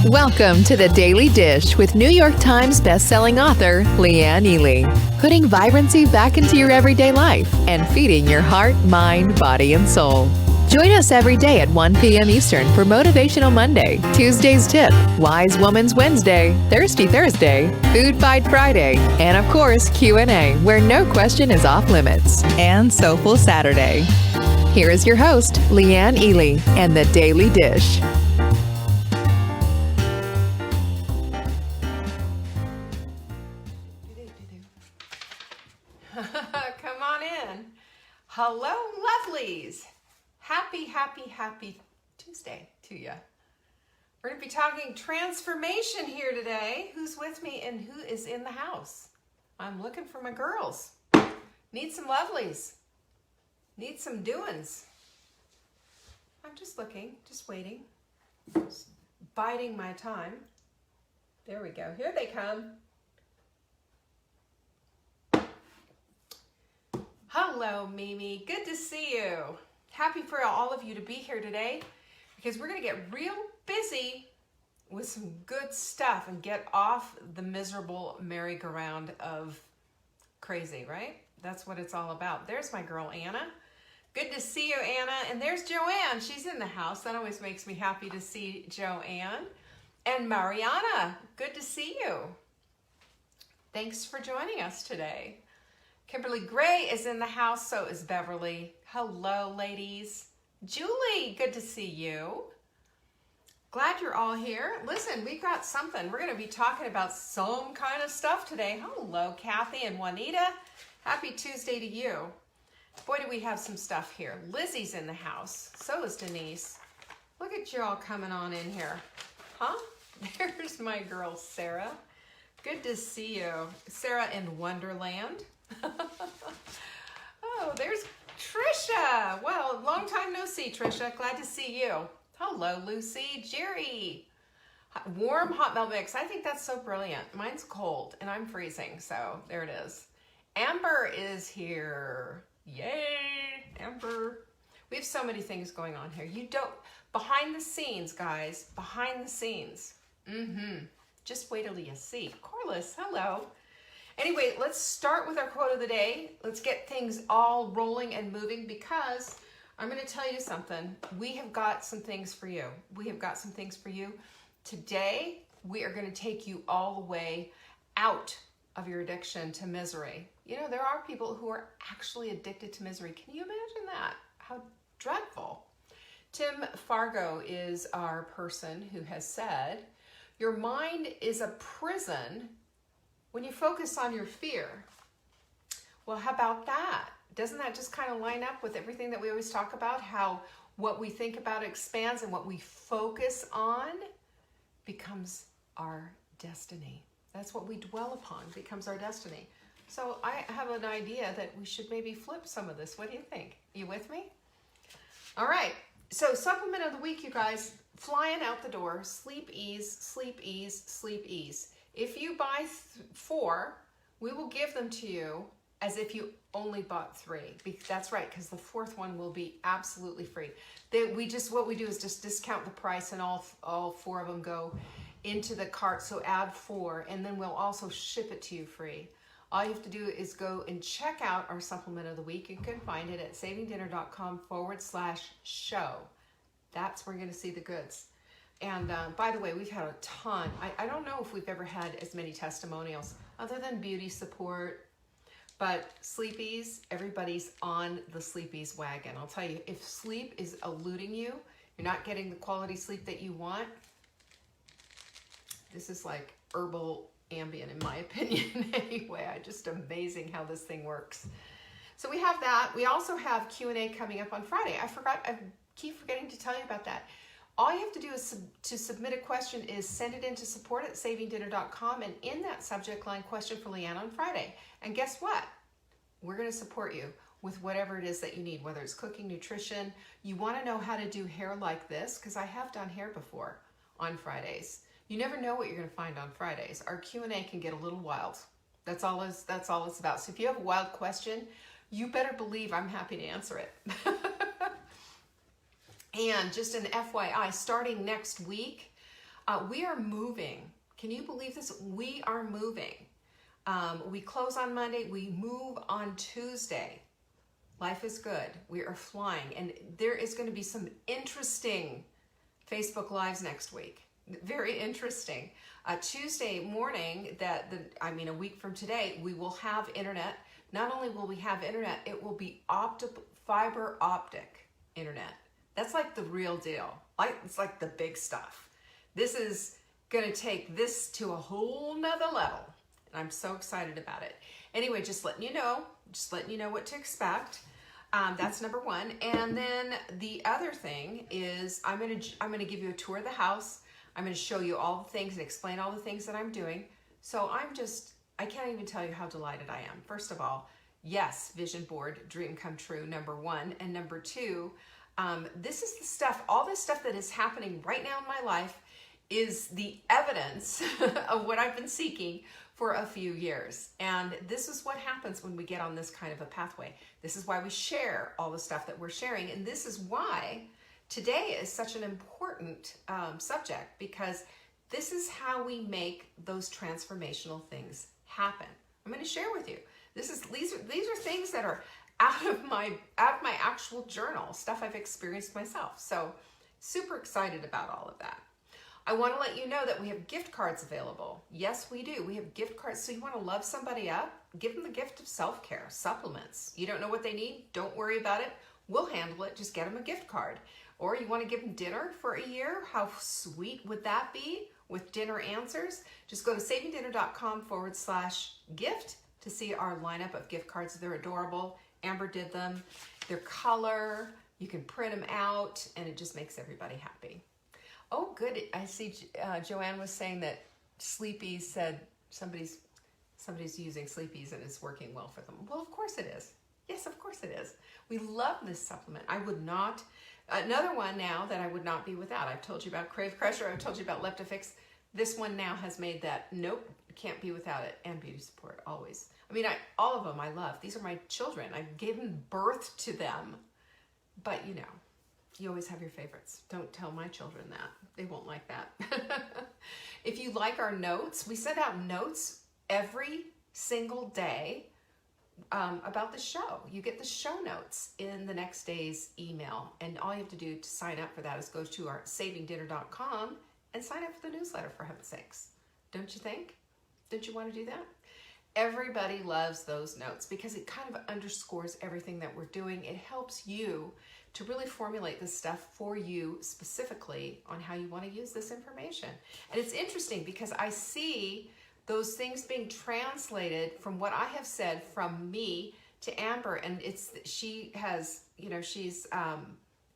Welcome to the Daily Dish with New York Times bestselling author Leanne Ely. Putting vibrancy back into your everyday life and feeding your heart, mind, body, and soul. Join us every day at 1 p.m. Eastern for Motivational Monday, Tuesday's Tip, Wise Woman's Wednesday, Thirsty Thursday, Food Fight Friday, and of course Q&A, where no question is off limits, and Soulful Saturday. Here is your host, Leanne Ely, and the Daily Dish. Come on in. Hello, lovelies. Happy Tuesday to you. We're going to be talking transformation here today. Who's with me and who is in the house? I'm looking for my girls. Need some lovelies. Need some doings. I'm just looking, just waiting. Just biding my time. There we go. Here they come. Hello, Mimi. Good to see you. Happy for all of you to be here today because we're going to get real busy with some good stuff and get off the miserable merry-go-round of crazy, right? That's what it's all about. There's my girl, Anna. Good to see you, Anna. And there's Joanne. She's in the house. That always makes me happy to see Joanne. And Mariana, good to see you. Thanks for joining us today. Kimberly Gray is in the house, so is Beverly. Hello, ladies. Julie, good to see you. Glad you're all here. Listen, we've got something. We're going to be talking about some kind of stuff today. Hello, Kathy and Juanita. Happy Tuesday to you. Boy, do we have some stuff here. Lizzie's in the house. So is Denise. Look at you all coming on in here. Huh? There's my girl, Sarah. Good to see you. Sarah in Wonderland. Oh, there's Trisha. Well, long time no see, Trisha. Glad to see you. Hello, Lucy. Jerry. Warm hot melt mix. I think that's so brilliant. Mine's cold and I'm freezing, so there it is. Amber is here. Yay, Amber. We have so many things going on here. You don't, behind the scenes, guys, behind the scenes. Just wait till you see. Corliss, hello. Anyway, let's start with our quote of the day. Let's get things all rolling and moving because I'm going to tell you something. We have got some things for you. We have got some things for you. Today, we are going to take you all the way out of your addiction to misery. You know, there are people who are actually addicted to misery. Can you imagine that? How dreadful. Tim Fargo is our person who has said, your mind is a prison when you focus on your fear. Well, how about that? Doesn't that just kind of line up with everything that we always talk about? How what we think about expands and what we focus on becomes our destiny. That's what we dwell upon becomes our destiny. So I have an idea that we should maybe flip some of this. What do you think? You with me? All right. So supplement of the week, you guys, flying out the door, sleep ease, sleep ease, sleep ease. If you buy 4, we will give them to you as if you only bought 3. That's right, because the 4th one will be absolutely free. What we do is just discount the price and all 4 of them go into the cart. So add 4 and then we'll also ship it to you free. All you have to do is go and check out our supplement of the week. You can find it at savingdinner.com/show. That's where you're going to see the goods. And by the way, we've had a ton. I don't know if we've ever had as many testimonials other than beauty support. But sleepies, everybody's on the sleepies wagon. I'll tell you, if sleep is eluding you, you're not getting the quality sleep that you want, this is like herbal Ambien in my opinion anyway. Just amazing how this thing works. So we have that. We also have Q&A coming up on Friday. I keep forgetting to tell you about that. All you have to do is to submit a question is send it in to support@savingdinner.com and in that subject line, question for Leanne on Friday. And guess what? We're going to support you with whatever it is that you need, whether it's cooking, nutrition. You want to know how to do hair like this, because I have done hair before on Fridays. You never know what you're going to find on Fridays. Our Q&A can get a little wild. That's all it's about. So if you have a wild question, you better believe I'm happy to answer it. And just an FYI, starting next week, We are moving. Can you believe this? We are moving. We close on Monday. We move on Tuesday. Life is good. We are flying. And there is going to be some interesting Facebook Lives next week. Very interesting. Tuesday morning, a week from today, we will have internet. Not only will we have internet, it will be fiber optic internet. That's like the real deal. It's like the big stuff. This is going to take this to a whole nother level. And I'm so excited about it. Anyway, just letting you know what to expect. That's number one. And then the other thing is I'm going to give you a tour of the house. I'm going to show you all the things and explain all the things that I'm doing. So I can't even tell you how delighted I am. First of all, yes, vision board, dream come true, number one. And number two, this is the stuff, all this stuff that is happening right now in my life is the evidence of what I've been seeking for a few years. And this is what happens when we get on this kind of a pathway. This is why we share all the stuff that we're sharing. And this is why today is such an important subject, because this is how we make those transformational things happen. I'm going to share with you. These are things that are out of my actual journal, stuff I've experienced myself. So super excited about all of that. I want to let you know that we have gift cards available. Yes, we do. We have gift cards. So you want to love somebody up? Give them the gift of self-care, supplements. You don't know what they need? Don't worry about it. We'll handle it. Just get them a gift card. Or you want to give them dinner for a year? How sweet would that be with dinner answers? Just go to savingdinner.com/gift to see our lineup of gift cards. They're adorable. Amber did them. They're color. You can print them out, and it just makes everybody happy. Oh, good. I see Joanne was saying that Sleepy's said somebody's using Sleepy's and it's working well for them. Well, of course it is. Yes, of course it is. We love this supplement. I would not, another one now that I would not be without. I've told you about Crave Crusher. I've told you about Leptofix. This one now has made that, nope, can't be without it. And Beauty Support, always. I mean, all of them I love. These are my children. I've given birth to them. But you know, you always have your favorites. Don't tell my children that. They won't like that. If you like our notes, we send out notes every single day about the show. You get the show notes in the next day's email. And all you have to do to sign up for that is go to our savingdinner.com and sign up for the newsletter, for heaven's sakes. Don't you think? Don't you want to do that? Everybody loves those notes because it kind of underscores everything that we're doing. It helps you to really formulate this stuff for you specifically on how you want to use this information. And it's interesting because I see those things being translated from what I have said from me to Amber, and she has, she's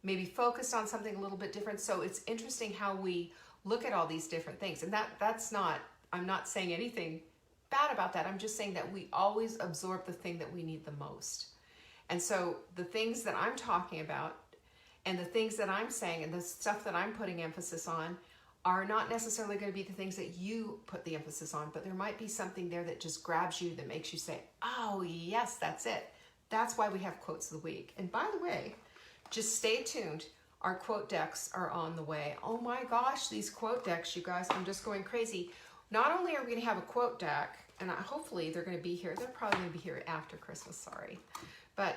maybe focused on something a little bit different. So it's interesting how we look at all these different things. And I'm not saying anything bad about that. I'm just saying that we always absorb the thing that we need the most. And so the things that I'm talking about and the things that I'm saying and the stuff that I'm putting emphasis on are not necessarily going to be the things that you put the emphasis on, but there might be something there that just grabs you, that makes you say, oh yes, that's it. That's why we have quotes of the week. And by the way, just stay tuned. Our quote decks are on the way. Oh my gosh, these quote decks, you guys, I'm just going crazy. Not only are we going to have a quote deck, and hopefully they're going to be here. They're probably going to be here after Christmas, sorry. But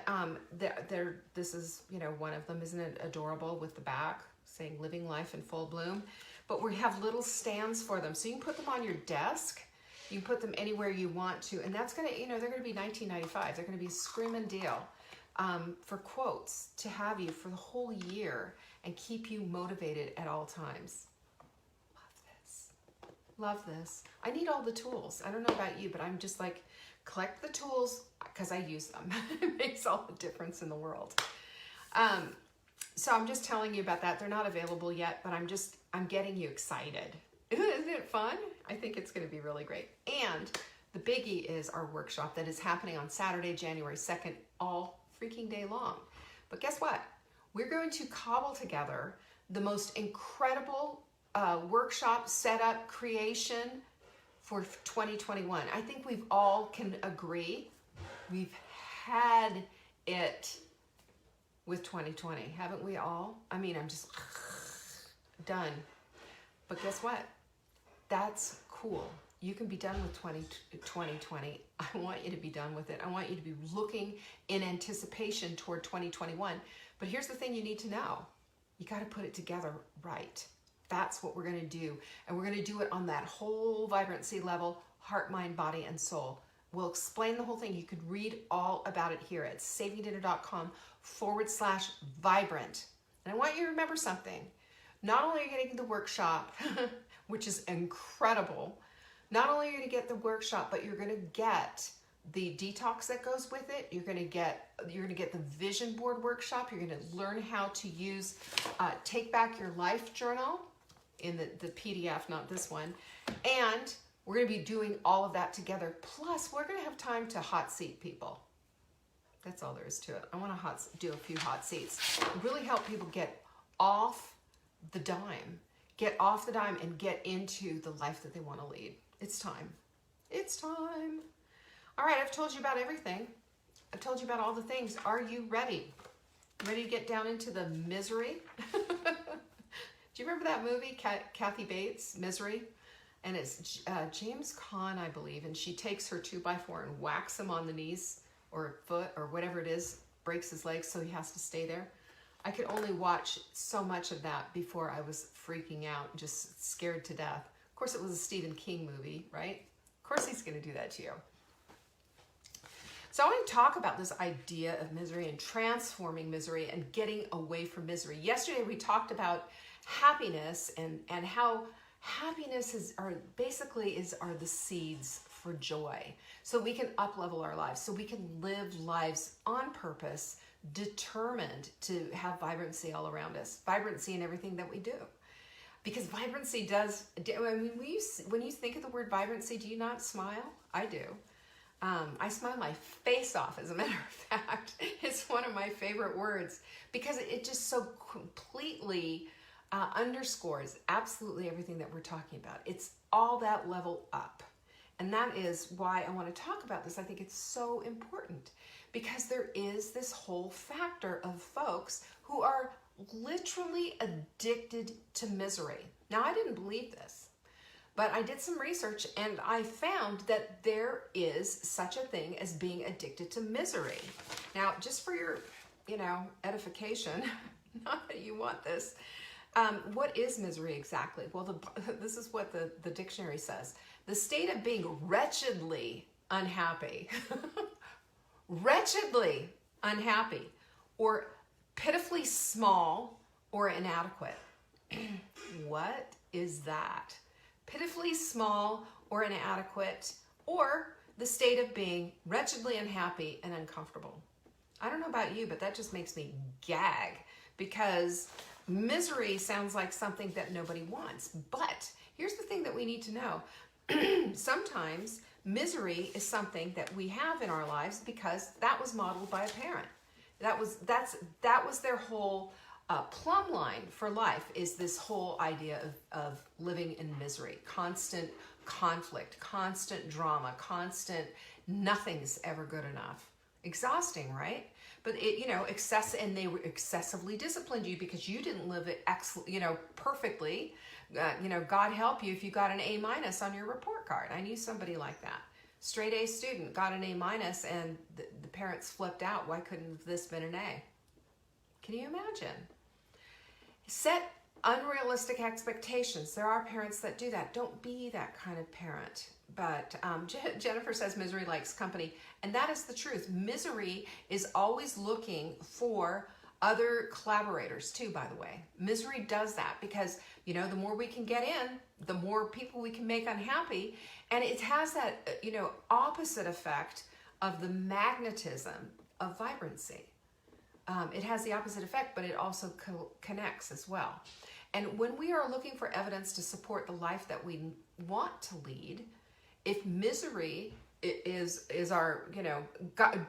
this is, one of them. Isn't it adorable with the back saying living life in full bloom? But we have little stands for them. So you can put them on your desk. You can put them anywhere you want to. And that's going to, they're going to be $19.95. They're going to be a screaming deal for quotes to have you for the whole year and keep you motivated at all times. Love this. I need all the tools. I don't know about you, but I'm just like, collect the tools because I use them. It makes all the difference in the world. So I'm just telling you about that. They're not available yet, but I'm getting you excited. Isn't it fun? I think it's going to be really great. And the biggie is our workshop that is happening on Saturday, January 2nd, all freaking day long. But guess what? We're going to cobble together the most incredible workshop setup creation for 2021. I think we've all can agree we've had it with 2020, haven't we all? I mean, I'm just done. But guess what? That's cool. You can be done with 2020. I want you to be done with it. I want you to be looking in anticipation toward 2021. But here's the thing you need to know. You got to put it together right. That's what we're going to do. And we're going to do it on that whole vibrancy level, heart, mind, body, and soul. We'll explain the whole thing. You could read all about it here at savingdinner.com/vibrant. And I want you to remember something. Not only are you getting the workshop, which is incredible, not only are you going to get the workshop, but you're going to get the detox that goes with it. You're going to get the vision board workshop. You're going to learn how to use Take Back Your Life journal in the PDF, not this one. And we're going to be doing all of that together. Plus, we're going to have time to hot seat people. That's all there is to it. I want to do a few hot seats. Really help people get off the dime. Get off the dime and get into the life that they want to lead. It's time. It's time. All right, I've told you about everything. I've told you about all the things. Are you ready? Ready to get down into the misery? Do you remember that movie, Kathy Bates, Misery? And it's James Caan, I believe, and she takes her 2x4 and whacks him on the knees or foot or whatever it is, breaks his legs, so he has to stay there. I could only watch so much of that before I was freaking out, just scared to death. Of course, it was a Stephen King movie, right? Of course he's going to do that to you. So I want to talk about this idea of misery and transforming misery and getting away from misery. Yesterday we talked about happiness and how happiness are the seeds for joy. So we can up-level our lives, so we can live lives on purpose, determined to have vibrancy all around us, vibrancy in everything that we do. Because vibrancy does, I mean, when you think of the word vibrancy, do you not smile? I do. I smile my face off, as a matter of fact. It's one of my favorite words because it just so completely underscores absolutely everything that we're talking about. It's all that level up. And that is why I want to talk about this. I think it's so important because there is this whole factor of folks who are literally addicted to misery. Now, I didn't believe this, but I did some research and I found that there is such a thing as being addicted to misery. Now, just for your, edification, not that you want this, what is misery exactly? Well, this is what the dictionary says. The state of being wretchedly unhappy, wretchedly unhappy, or pitifully small or inadequate. What is that? Pitifully small or inadequate, or the state of being wretchedly unhappy and uncomfortable. I don't know about you, but that just makes me gag because misery sounds like something that nobody wants. But here's the thing that we need to know. Sometimes misery is something that we have in our lives because that was modeled by a parent. That was their whole plumb line for life, is this whole idea of living in misery, constant conflict, constant drama, constant nothing's ever good enough. Exhausting, right? But and they were excessively disciplined you because you didn't live it perfectly. God help you if you got an A- on your report card. I knew somebody like that. Straight A student, got an A- and the parents flipped out. Why couldn't this been an A? Can you imagine? Set unrealistic expectations. There are parents that do that. Don't be that kind of parent. But Jennifer says misery likes company. And that is the truth. Misery is always looking for other collaborators too, by the way. Misery does that because, the more we can get in, the more people we can make unhappy. And it has that, opposite effect of the magnetism of vibrancy. It has the opposite effect, but it also connects as well. And when we are looking for evidence to support the life that we want to lead, if misery is our,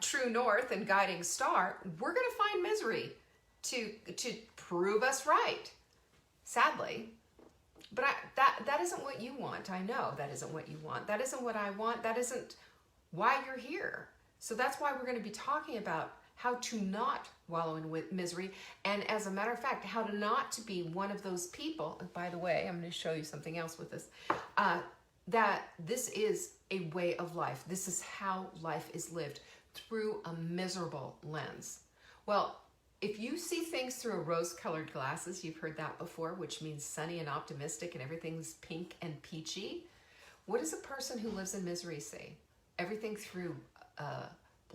true north and guiding star, we're going to find misery to prove us right. Sadly, but that isn't what you want. I know that isn't what you want. That isn't what I want. That isn't why you're here. So that's why we're going to be talking about how to not wallow in misery, and as a matter of fact, how to not to be one of those people. And by the way, I'm going to show you something else with this, that this is a way of life. This is how life is lived, through a miserable lens. Well, if you see things through a rose-colored glasses, you've heard that before, which means sunny and optimistic and everything's pink and peachy. What does a person who lives in misery see? Everything through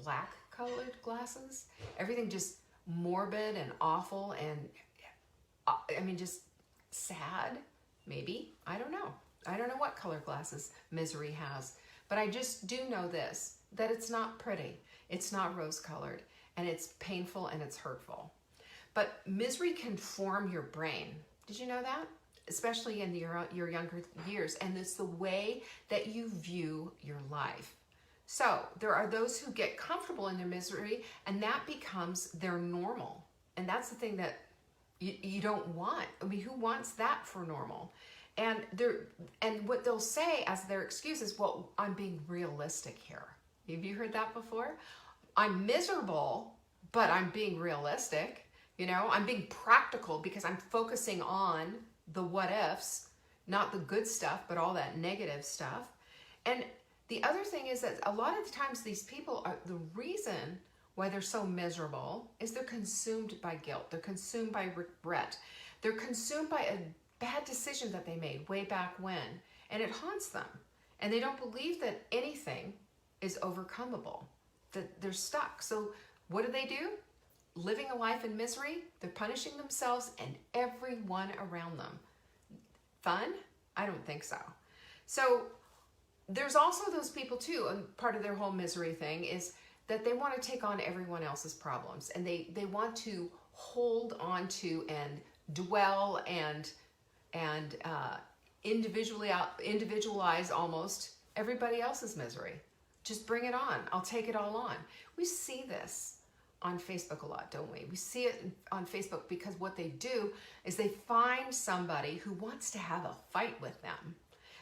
black-colored glasses? Everything just morbid and awful and, I mean, just sad, maybe? I don't know. I don't know what color glasses misery has. But I just do know this, that it's not pretty. It's not rose-colored. And it's painful and it's hurtful. But misery can form your brain. Did you know that? Especially in your younger years. And it's the way that you view your life. So there are those who get comfortable in their misery, and that becomes their normal. And that's the thing that you don't want. I mean, who wants that for normal? And what they'll say as their excuse is, well, I'm being realistic here. Have you heard that before? I'm miserable, but I'm being realistic. You know, I'm being practical because I'm focusing on the what ifs, not the good stuff, but all that negative stuff. And the other thing is that a lot of the times these people are, the reason why they're so miserable is they're consumed by guilt. They're consumed by regret. They're consumed by a bad decision that they made way back when, and it haunts them. And they don't believe that anything is overcomable, that they're stuck. So what do? Living a life in misery, they're punishing themselves and everyone around them. Fun? I don't think so. So there's also those people too, and part of their whole misery thing is that they want to take on everyone else's problems, and they want to hold on to and dwell and individualize almost everybody else's misery. Just bring it on. I'll take it all on. We see this on Facebook a lot, don't we? We see it on Facebook because what they do is they find somebody who wants to have a fight with them.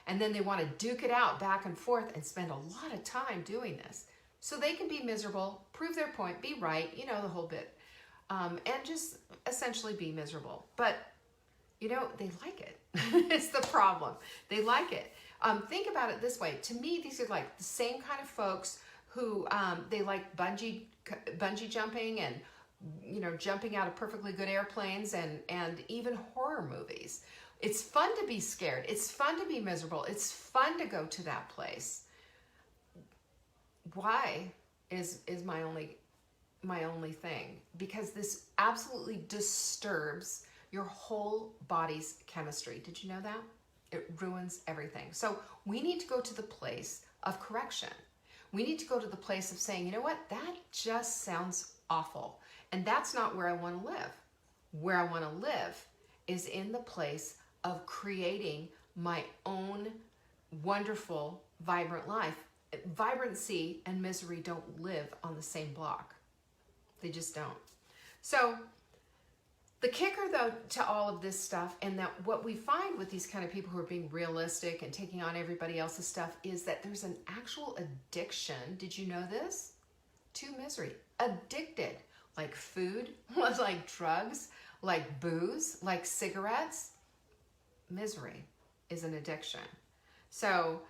And then they want to duke it out back and forth and spend a lot of time doing this. So they can be miserable, prove their point, be right, you know, the whole bit. And just essentially be miserable. But, you know, they like it. It's the problem. They like it. Think about it this way. To me, these are like the same kind of folks who they like bungee jumping and, you know, jumping out of perfectly good airplanes and even horror movies. It's fun to be scared. It's fun to be miserable. It's fun to go to that place. Why is my only thing? Because this absolutely disturbs your whole body's chemistry. Did you know that? It ruins everything. So we need to go to the place of correction. We need to go to the place of saying, you know what, that just sounds awful. And that's not where I want to live. Where I want to live is in the place of creating my own wonderful, vibrant life. Vibrancy and misery don't live on the same block. They just don't. So the kicker, though, to all of this stuff, and that what we find with these kind of people who are being realistic and taking on everybody else's stuff, is that there's an actual addiction. Did you know this? To misery. Addicted. Like food, like drugs, like booze, like cigarettes. Misery is an addiction. So,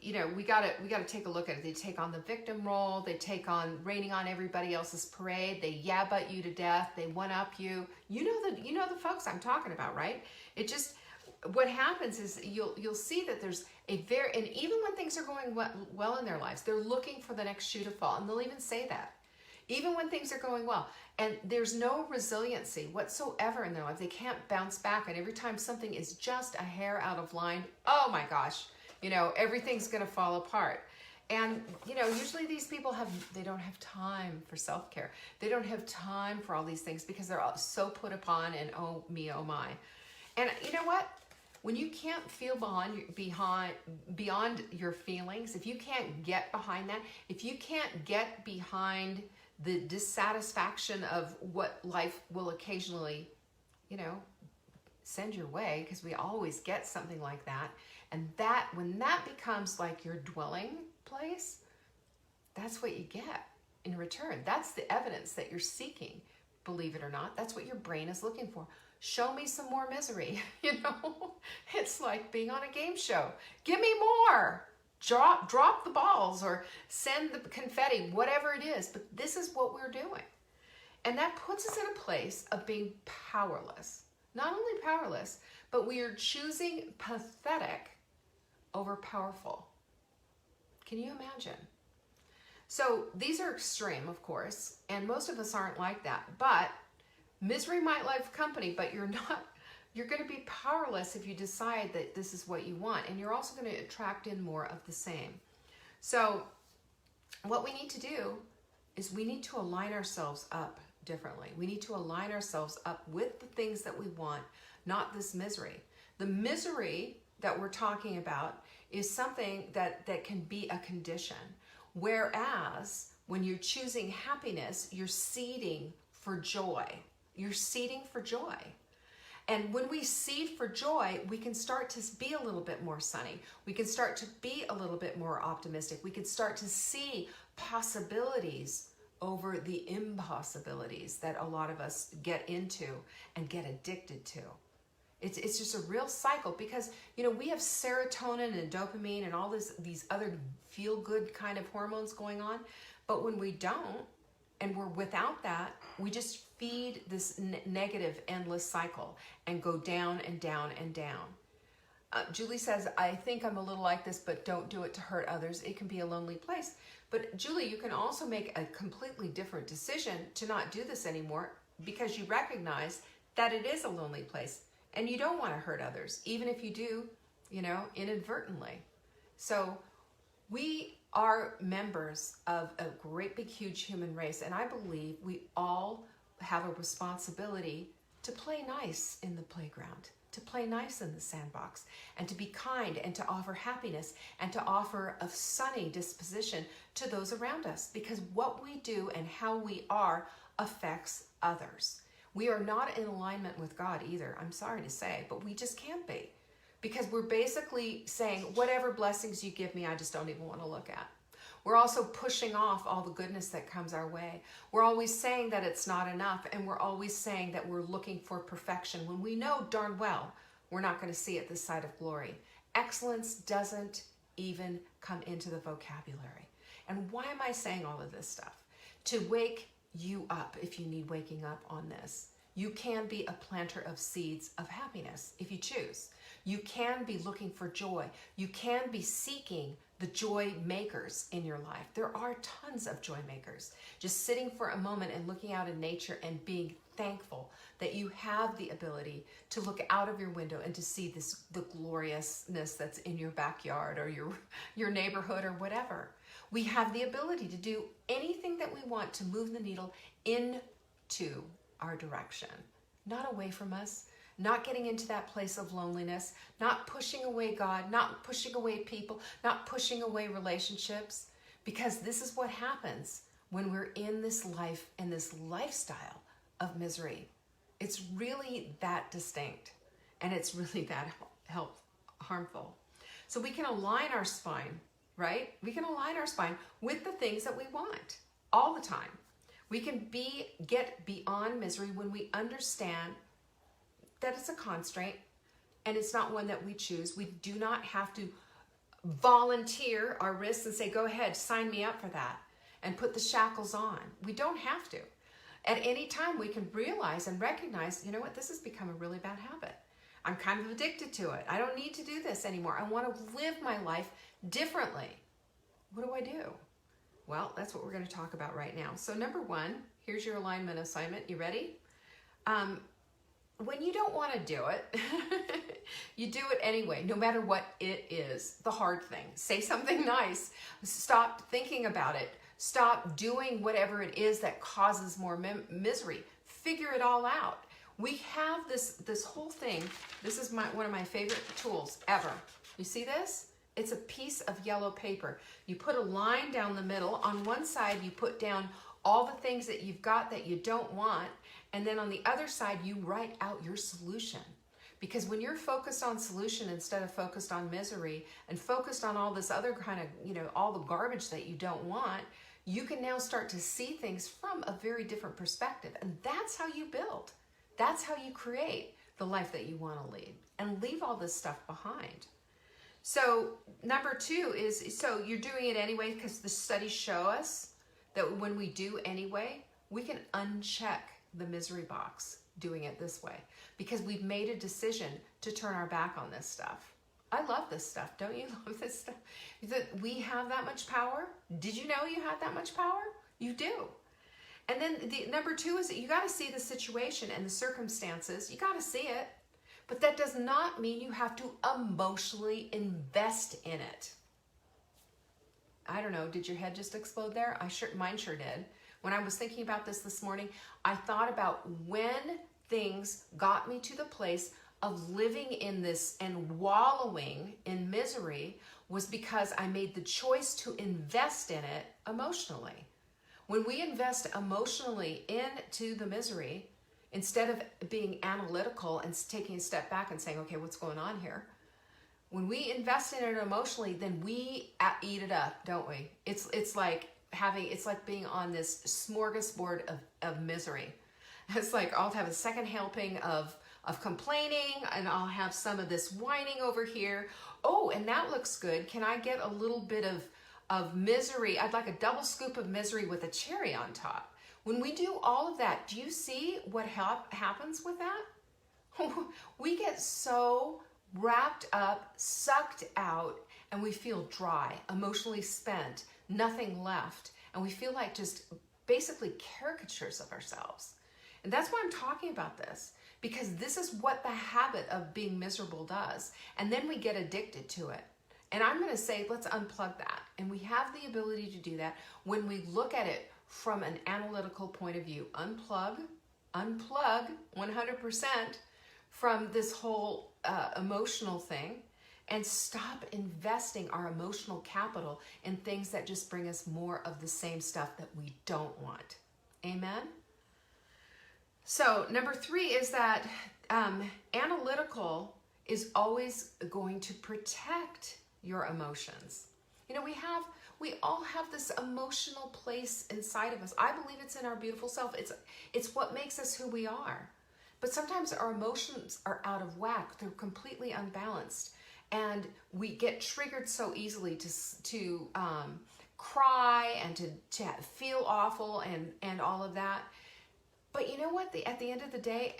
you know, we gotta take a look at it. They take on the victim role. They take on raining on everybody else's parade. They yab-butt you to death. They one-up you. You know the folks I'm talking about, right? It just, what happens is you'll see that there's and even when things are going well in their lives, they're looking for the next shoe to fall, and they'll even say that. Even when things are going well, and there's no resiliency whatsoever in their life. They can't bounce back, and every time something is just a hair out of line, oh my gosh, you know, everything's gonna fall apart. And, you know, usually these people they don't have time for self-care. They don't have time for all these things because they're all so put upon and oh me, oh my. And you know what? When you can't feel beyond your feelings, if you can't get behind that, if you can't get behind the dissatisfaction of what life will occasionally, you know, send your way, because we always get something like that, and when that becomes like your dwelling place, that's what you get. in return. That's the evidence that you're seeking, believe it or not. That's what your brain is looking for. Show me some more misery. It's like being on a game show. Give me more. Drop the balls or send the confetti, whatever it is. But this is what we're doing. And that puts us in a place of being powerless. Not only powerless, but we are choosing pathetic over powerful. Can you imagine? So these are extreme, of course, and most of us aren't like that. But misery might love company, but you're going to be powerless if you decide that this is what you want. And you're also going to attract in more of the same. So what we need to do is we need to align ourselves up differently. We need to align ourselves up with the things that we want, not this misery. The misery that we're talking about is something that can be a condition. Whereas when you're choosing happiness, you're seeding for joy. You're seeding for joy. And when we seed for joy, we can start to be a little bit more sunny. We can start to be a little bit more optimistic. We can start to see possibilities over the impossibilities that a lot of us get into and get addicted to. It's just a real cycle because, we have serotonin and dopamine and all these other feel-good kind of hormones going on. But when we don't, and we're without that, we just feed this negative, endless cycle and go down and down and down. Julie says, I think I'm a little like this, but don't do it to hurt others. It can be a lonely place. But Julie, you can also make a completely different decision to not do this anymore because you recognize that it is a lonely place and you don't want to hurt others, even if you do, inadvertently. So we are members of a great big huge human race, and I believe we all have a responsibility to play nice in the playground, to play nice in the sandbox, and to be kind and to offer happiness and to offer a sunny disposition to those around us, because what we do and how we are affects others. We are not in alignment with God either, I'm sorry to say, but we just can't be. Because we're basically saying, whatever blessings you give me, I just don't even want to look at. We're also pushing off all the goodness that comes our way. We're always saying that it's not enough, and we're always saying that we're looking for perfection when we know darn well we're not going to see it this side of glory. Excellence doesn't even come into the vocabulary. And why am I saying all of this stuff? To wake you up if you need waking up on this. You can be a planter of seeds of happiness if you choose. You can be looking for joy. You can be seeking the joy makers in your life. There are tons of joy makers. Just sitting for a moment and looking out in nature and being thankful that you have the ability to look out of your window and to see the gloriousness that's in your backyard or your neighborhood or whatever. We have the ability to do anything that we want to move the needle into our direction, not away from us. Not getting into that place of loneliness, not pushing away God, not pushing away people, not pushing away relationships, because this is what happens when we're in this life and this lifestyle of misery. It's really that distinct, and it's really that harmful. So we can align our spine, right? We can align our spine with the things that we want all the time. We can get beyond misery when we understand that it's a constraint and it's not one that we choose. We do not have to volunteer our wrists and say, go ahead, sign me up for that, and put the shackles on. We don't have to. At any time, we can realize and recognize, you know what, this has become a really bad habit. I'm kind of addicted to it. I don't need to do this anymore. I want to live my life differently. What do I do? Well, that's what we're going to talk about right now. So number one, here's your alignment assignment. You ready? When you don't want to do it, you do it anyway, no matter what it is, the hard thing. Say something nice. Stop thinking about it. Stop doing whatever it is that causes more misery. Figure it all out. We have this whole thing. This is one of my favorite tools ever. You see this? It's a piece of yellow paper. You put a line down the middle. On one side, you put down all the things that you've got that you don't want. And then on the other side, you write out your solution. Because when you're focused on solution instead of focused on misery and focused on all this other kind of, all the garbage that you don't want, you can now start to see things from a very different perspective. And that's how you build. That's how you create the life that you want to lead and leave all this stuff behind. So number 2 is, so you're doing it anyway because the studies show us that when we do anyway, we can uncheck the misery box doing it this way because we've made a decision to turn our back on this stuff. I love this stuff. Don't you love this stuff? That we have that much power? Did you know you had that much power? You do. And then the number 2 is that you got to see the situation and the circumstances. You got to see it. But that does not mean you have to emotionally invest in it. I don't know, did your head just explode there? Mine sure did. When I was thinking about this morning, I thought about when things got me to the place of living in this and wallowing in misery was because I made the choice to invest in it emotionally. When we invest emotionally into the misery, instead of being analytical and taking a step back and saying, okay, what's going on here? When we invest in it emotionally, then we eat it up, don't we? It's like being on this smorgasbord of misery. It's like I'll have a second helping of complaining, and I'll have some of this whining over here. Oh, and that looks good. Can I get a little bit of misery? I'd like a double scoop of misery with a cherry on top. When we do all of that, do you see what happens with that? We get so wrapped up, sucked out, and we feel dry, emotionally spent, nothing left, and we feel like just basically caricatures of ourselves. And that's why I'm talking about this, because this is what the habit of being miserable does. And then we get addicted to it. And I'm going to say, let's unplug that. And we have the ability to do that when we look at it from an analytical point of view. Unplug 100% from this whole emotional thing and stop investing our emotional capital in things that just bring us more of the same stuff that we don't want. Amen? So number 3 is that analytical is always going to protect your emotions. You know, we all have this emotional place inside of us. I believe it's in our beautiful self. It's what makes us who we are. But sometimes our emotions are out of whack. They're completely unbalanced. And we get triggered so easily to cry and to feel awful and all of that. But you know what? At the end of the day,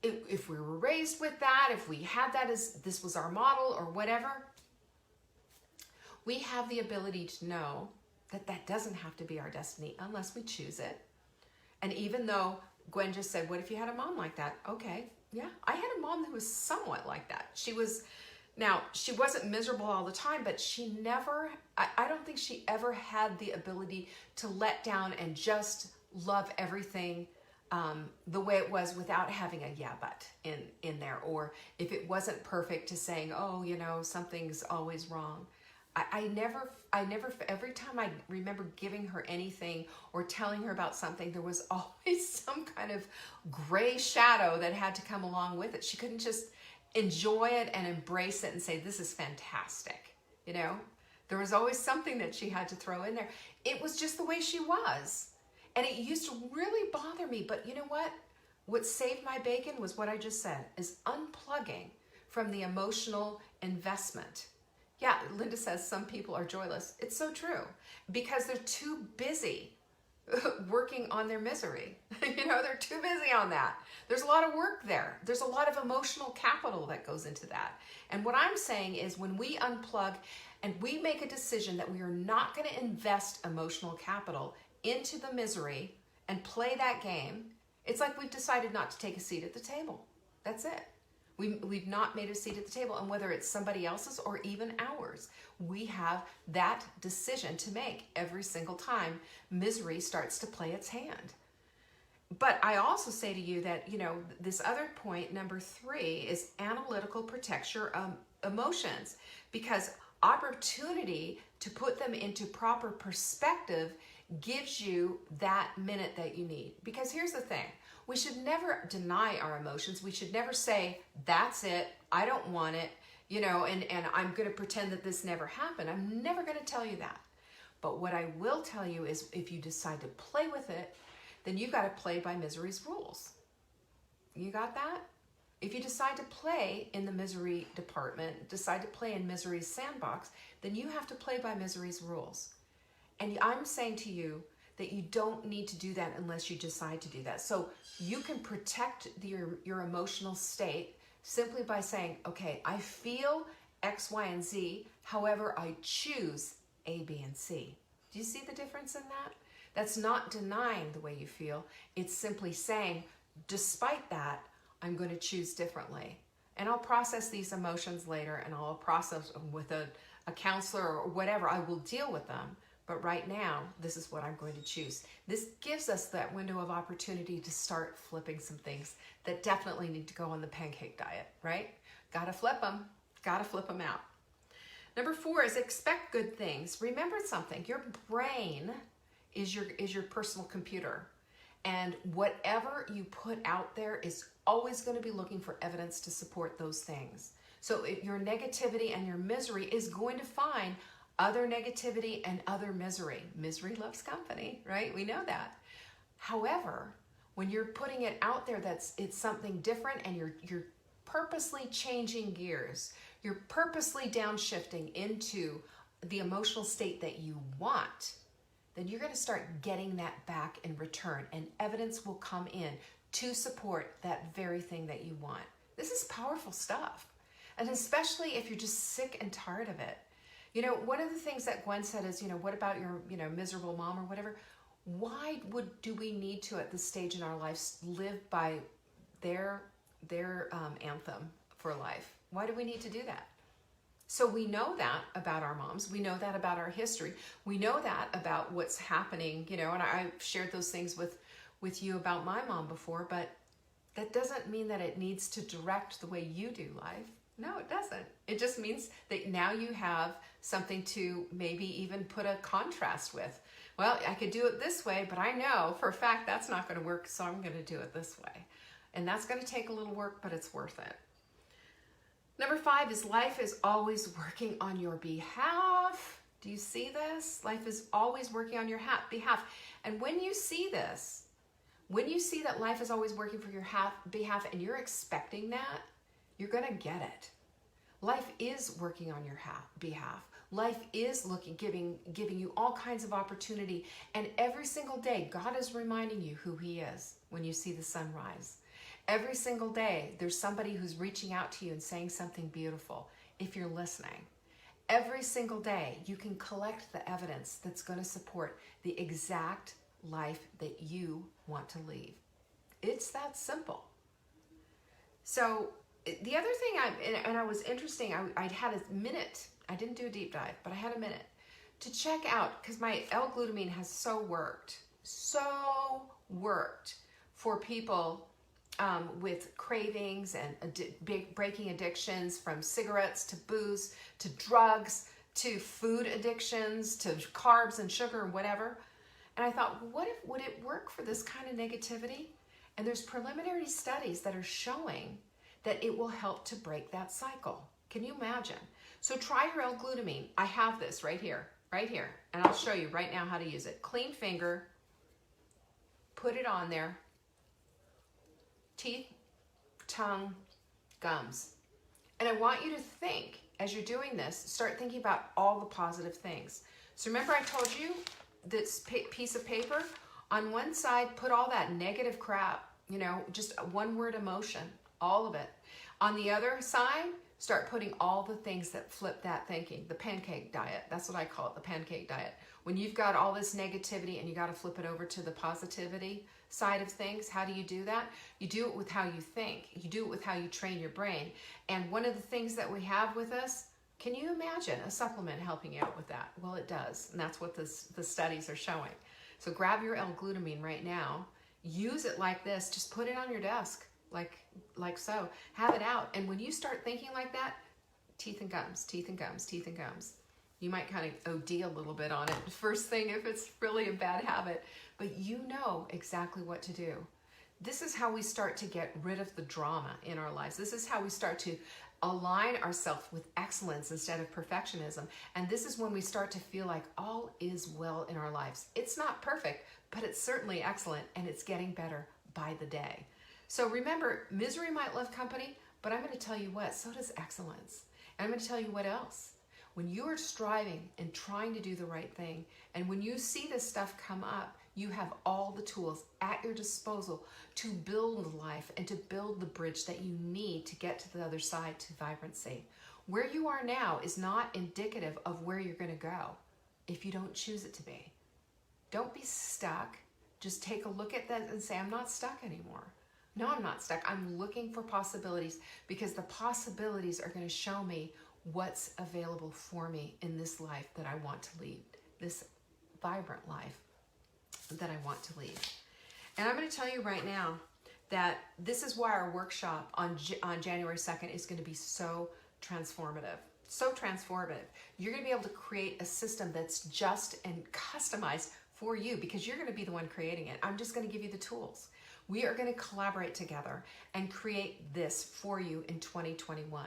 if we were raised with that, if we had that as this was our model or whatever, we have the ability to know that that doesn't have to be our destiny unless we choose it. And even though Gwen just said, what if you had a mom like that? Okay, yeah, I had a mom who was somewhat like that. She wasn't miserable all the time, but she never, I don't think she ever had the ability to let down and just love everything the way it was without having a yeah but in there. Or if it wasn't perfect, to saying, oh, you know, something's always wrong. I never, every time I remember giving her anything or telling her about something, there was always some kind of gray shadow that had to come along with it. She couldn't just enjoy it and embrace it and say, this is fantastic. You know, there was always something that she had to throw in there. It was just the way she was. And it used to really bother me. But you know what? What saved my bacon was what I just said, is unplugging from the emotional investment. Yeah, Linda says some people are joyless. It's so true, because they're too busy working on their misery. You know, they're too busy on that. There's a lot of work there. There's a lot of emotional capital that goes into that. And what I'm saying is when we unplug and we make a decision that we are not going to invest emotional capital into the misery and play that game, it's like we've decided not to take a seat at the table. That's it. We've not made a seat at the table, and whether it's somebody else's or even ours, we have that decision to make every single time misery starts to play its hand. But I also say to you that, you know, this other point, number 3, is analytical protects your emotions, because opportunity to put them into proper perspective gives you that minute that you need. Because here's the thing. We should never deny our emotions. We should never say, that's it, I don't want it, you know, and I'm going to pretend that this never happened. I'm never going to tell you that. But what I will tell you is if you decide to play with it, then you've got to play by misery's rules. You got that? If you decide to play in the misery department, decide to play in misery's sandbox, then you have to play by misery's rules. And I'm saying to you that you don't need to do that unless you decide to do that. So you can protect your emotional state simply by saying, okay, I feel X, Y, and Z. However, I choose A, B, and C. Do you see the difference in that? That's not denying the way you feel. It's simply saying, despite that, I'm going to choose differently. And I'll process these emotions later, and I'll process them with a counselor or whatever. I will deal with them. But right now, this is what I'm going to choose. This gives us that window of opportunity to start flipping some things that definitely need to go on the pancake diet, right? Gotta flip them. Gotta flip them out. Number 4 is expect good things. Remember something. Your brain is your personal computer. And whatever you put out there is always going to be looking for evidence to support those things. So if your negativity and your misery is going to find other negativity and other misery. Misery loves company, right? We know that. However, when you're putting it out there it's something different and you're purposely changing gears, you're purposely downshifting into the emotional state that you want, then you're going to start getting that back in return, and evidence will come in to support that very thing that you want. This is powerful stuff. And especially if you're just sick and tired of it. You know, one of the things that Gwen said is, what about your, miserable mom or whatever? Why do we need to, at this stage in our lives, live by their anthem for life? Why do we need to do that? So we know that about our moms. We know that about our history. We know that about what's happening, and I've shared those things with you about my mom before, but that doesn't mean that it needs to direct the way you do life. No, it doesn't. It just means that now you have something to maybe even put a contrast with. Well, I could do it this way, but I know for a fact that's not going to work, so I'm going to do it this way. And that's going to take a little work, but it's worth it. Number 5 is life is always working on your behalf. Do you see this? Life is always working on your behalf. And when you see this, when you see that life is always working for your behalf and you're expecting that, you're going to get it. Life is working on your behalf. Life is giving you all kinds of opportunity. And every single day, God is reminding you who He is when you see the sun rise. Every single day, there's somebody who's reaching out to you and saying something beautiful, if you're listening. Every single day, you can collect the evidence that's going to support the exact life that you want to lead. It's that simple. So the other thing, I was interesting, I'd had a minute, I didn't do a deep dive, but I had a minute to check out, because my L-glutamine has so worked for people with cravings and breaking addictions, from cigarettes to booze to drugs to food addictions to carbs and sugar and whatever. And I thought, would it work for this kind of negativity? And there's preliminary studies that are showing that it will help to break that cycle. Can you imagine? So try your L-glutamine. I have this right here, and I'll show you right now how to use it. Clean finger, put it on there. Teeth, tongue, gums. And I want you to think, as you're doing this, start thinking about all the positive things. So remember I told you this piece of paper? On one side, put all that negative crap, just a one-word emotion, all of it. On the other side, start putting all the things that flip that thinking, the pancake diet. That's what I call it, the pancake diet. When you've got all this negativity and you got to flip it over to the positivity side of things, how do you do that? You do it with how you think. You do it with how you train your brain. And one of the things that we have with us, can you imagine a supplement helping you out with that? Well, it does, and that's what the studies are showing. So grab your L-glutamine right now, use it like this, just put it on your desk, like so. Have it out, and when you start thinking like that, teeth and gums, teeth and gums, teeth and gums. You might kind of OD a little bit on it first thing if it's really a bad habit, but you know exactly what to do. This is how we start to get rid of the drama in our lives. This is how we start to align ourselves with excellence instead of perfectionism. And this is when we start to feel like all is well in our lives. It's not perfect, but it's certainly excellent, and it's getting better by the day. So remember, misery might love company, but I'm going to tell you what, so does excellence. And I'm going to tell you what else. When you are striving and trying to do the right thing, and when you see this stuff come up, you have all the tools at your disposal to build life and to build the bridge that you need to get to the other side, to vibrancy. Where you are now is not indicative of where you're going to go if you don't choose it to be. Don't be stuck. Just take a look at that and say, I'm not stuck anymore. No, I'm not stuck. I'm looking for possibilities, because the possibilities are going to show me what's available for me in this life that I want to lead, this vibrant life that I want to lead. And I'm going to tell you right now that this is why our workshop on January 2nd is going to be so transformative. So transformative. You're going to be able to create a system that's just and customized for you, because you're going to be the one creating it. I'm just going to give you the tools. We are going to collaborate together and create this for you in 2021.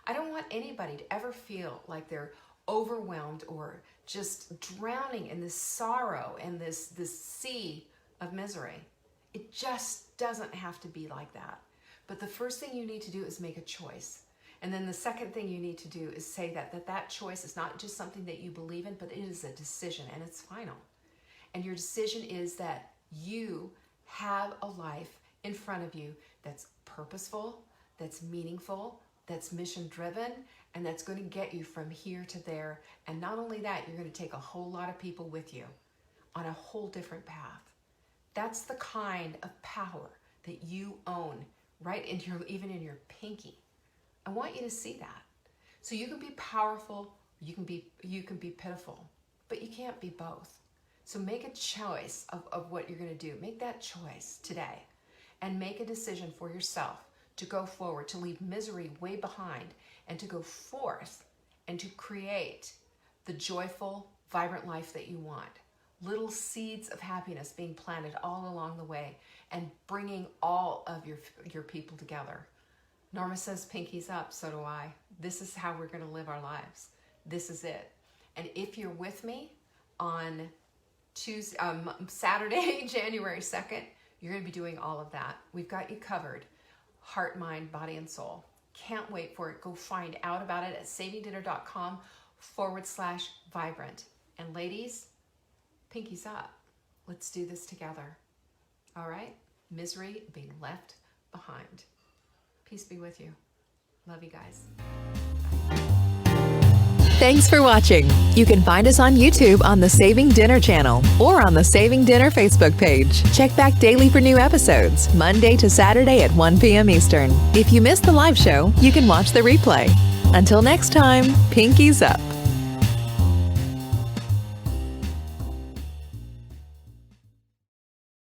I don't want anybody to ever feel like they're overwhelmed or just drowning in this sorrow and this sea of misery. It just doesn't have to be like that. But the first thing you need to do is make a choice. And then the second thing you need to do is say that choice is not just something that you believe in, but it is a decision, and it's final. And your decision is that you have a life in front of you that's purposeful, that's meaningful, that's mission-driven, and that's going to get you from here to there. And not only that, you're going to take a whole lot of people with you on a whole different path. That's the kind of power that you own, right into even in your pinky. I want you to see that. So you can be powerful, you can be pitiful, but you can't be both. So make a choice of what you're going to do. Make that choice today, and make a decision for yourself to go forward, to leave misery way behind, and to go forth and to create the joyful, vibrant life that you want. Little seeds of happiness being planted all along the way, and bringing all of your people together. Norma says pinkies up, so do I. This is how we're going to live our lives. This is it. And if you're with me on Saturday, January 2nd, you're going to be doing all of that. We've got you covered. Heart, mind, body, and soul. Can't wait for it. Go find out about it at savingdinner.com/vibrant. And ladies, pinkies up. Let's do this together. All right? Misery being left behind. Peace be with you. Love you guys. Thanks for watching. You can find us on YouTube on the Saving Dinner channel or on the Saving Dinner Facebook page. Check back daily for new episodes, Monday to Saturday at 1 p.m. Eastern. If you missed the live show, you can watch the replay. Until next time, pinkies up.